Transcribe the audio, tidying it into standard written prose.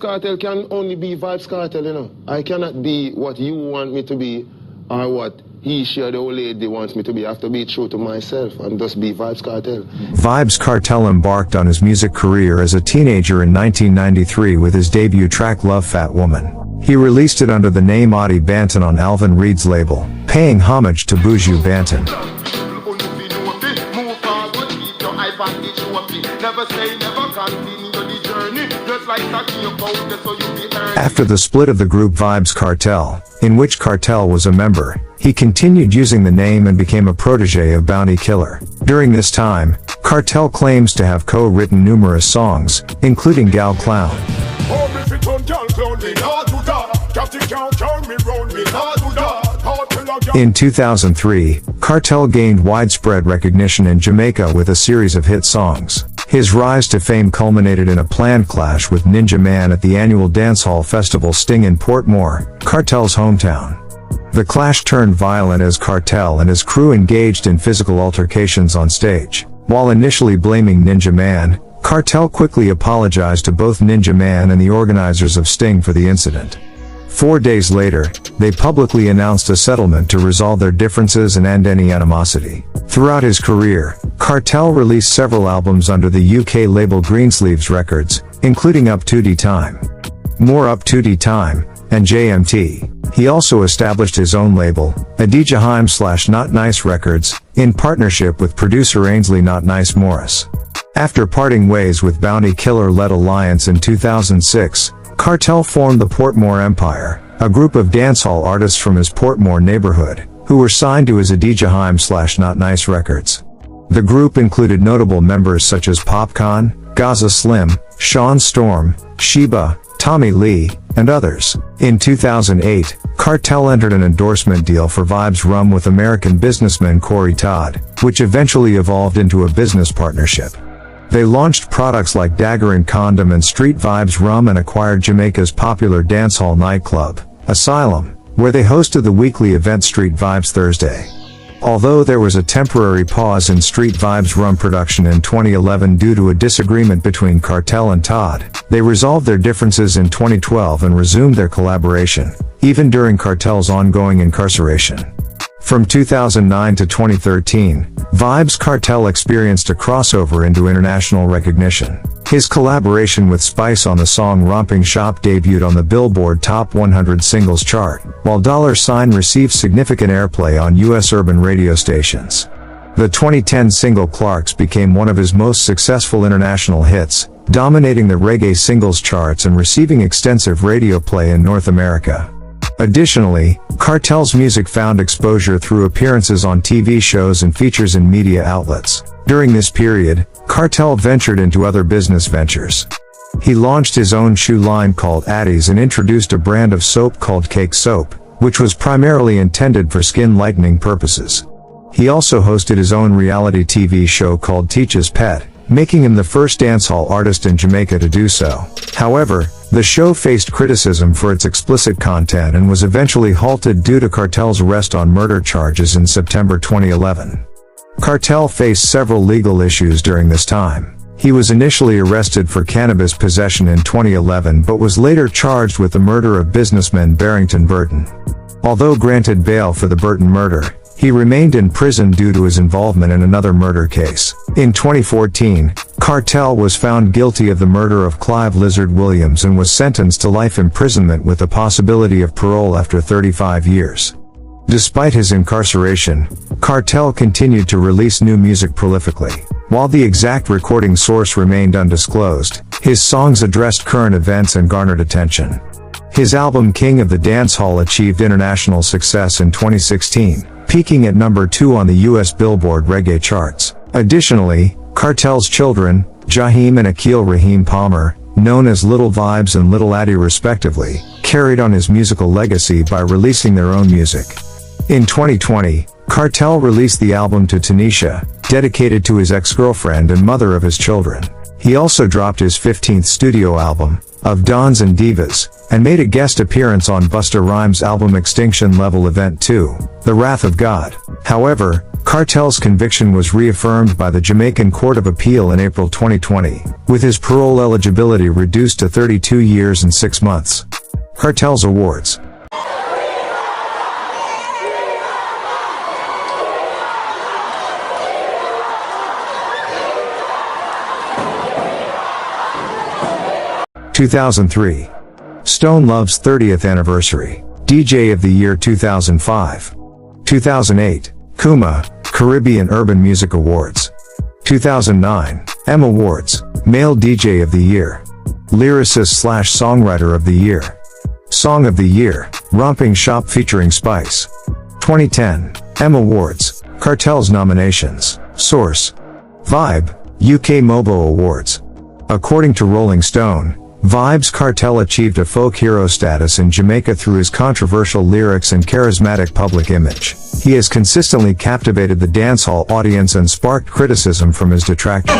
Cartel can only be Vybz Kartel, you know. I cannot be what you want me to be or what he, she, or the old lady wants me to be. I have to be true to myself and just be Vybz Kartel. Vybz Kartel embarked on his music career as a teenager in 1993 with his debut track Love Fat Woman. He released it under the name Addi Banton on Alvin Reed's label, paying homage to Buju Banton. After the split of the group Vybz Kartel, in which Kartel was a member, he continued using the name and became a protege of Bounty Killer. During this time, Kartel claims to have co-written numerous songs, including Gal Clown. In 2003, Kartel gained widespread recognition in Jamaica with a series of hit songs. His rise to fame culminated in a planned clash with Ninja Man at the annual dancehall festival Sting in Portmore, Kartel's hometown. The clash turned violent as Kartel and his crew engaged in physical altercations on stage. While initially blaming Ninja Man, Kartel quickly apologized to both Ninja Man and the organizers of Sting for the incident. 4 days later, they publicly announced a settlement to resolve their differences and end any animosity. Throughout his career, Kartel released several albums under the UK label Greensleeves Records, including Up to the Time, More Up to the Time, and JMT. He also established his own label, Adidja Azim Not Nice Records, in partnership with producer Ainsley Not Nice Morris. After parting ways with Bounty Killer-led Alliance in 2006, Kartel formed the Portmore Empire, a group of dancehall artists from his Portmore neighborhood, who were signed to his Adidja Azim Not Nice Records. The group included notable members such as Popcorn, Gaza Slim, Sean Storm, Sheba, Tommy Lee, and others. In 2008, Kartel entered an endorsement deal for Vybz Rum with American businessman Corey Todd, which eventually evolved into a business partnership. They launched products like Dagger and Condom and Street Vybz Rum and acquired Jamaica's popular dancehall nightclub, Asylum, where they hosted the weekly event Street Vybz Thursday. Although there was a temporary pause in Street Vybz Rum production in 2011 due to a disagreement between Kartel and Todd, they resolved their differences in 2012 and resumed their collaboration, even during Kartel's ongoing incarceration. From 2009 to 2013, Vybz Kartel experienced a crossover into international recognition. His collaboration with Spice on the song Romping Shop debuted on the Billboard Top 100 Singles chart, while $sign received significant airplay on U.S. urban radio stations. The 2010 single Clarks became one of his most successful international hits, dominating the reggae singles charts and receiving extensive radio play in North America. Additionally, Kartel's music found exposure through appearances on TV shows and features in media outlets. During this period, Kartel ventured into other business ventures. He launched his own shoe line called Addi's and introduced a brand of soap called Cake Soap, which was primarily intended for skin lightening purposes. He also hosted his own reality TV show called Teacher's Pet, making him the first dancehall artist in Jamaica to do so. However, the show faced criticism for its explicit content and was eventually halted due to Kartel's arrest on murder charges in September 2011. Kartel faced several legal issues during this time. He was initially arrested for cannabis possession in 2011 but was later charged with the murder of businessman Barrington Burton. Although granted bail for the Burton murder, he remained in prison due to his involvement in another murder case. In 2014, Kartel was found guilty of the murder of Clive Lizard Williams and was sentenced to life imprisonment with the possibility of parole after 35 years. Despite his incarceration, Kartel continued to release new music prolifically. While the exact recording source remained undisclosed, his songs addressed current events and garnered attention. His album King of the Dancehall achieved international success in 2016, peaking at number 2 on the US Billboard reggae charts. Additionally, Kartel's children, Jaheim and Akil Rahim Palmer, known as Little Vybz and Little Addi respectively, carried on his musical legacy by releasing their own music. In 2020, Kartel released the album To Tanisha, dedicated to his ex-girlfriend and mother of his children. He also dropped his 15th studio album, Of Dons and Divas, and made a guest appearance on Busta Rhymes' album Extinction Level Event 2, The Wrath of God. However, Kartel's conviction was reaffirmed by the Jamaican Court of Appeal in April 2020, with his parole eligibility reduced to 32 years and 6 months. Kartel's awards. (2003) Stone Love's 30th Anniversary, DJ of the Year 2005. 2008, Kuma, Caribbean Urban Music Awards. 2009, M Awards, Male DJ of the Year. Lyricist/Songwriter of the Year. Song of the Year, Romping Shop featuring Spice. 2010, M Awards, Kartel's nominations. Source: Vibe, UK Mobo Awards. According to Rolling Stone, Vybz Kartel achieved a folk hero status in Jamaica through his controversial lyrics and charismatic public image. He has consistently captivated the dancehall audience and sparked criticism from his detractors.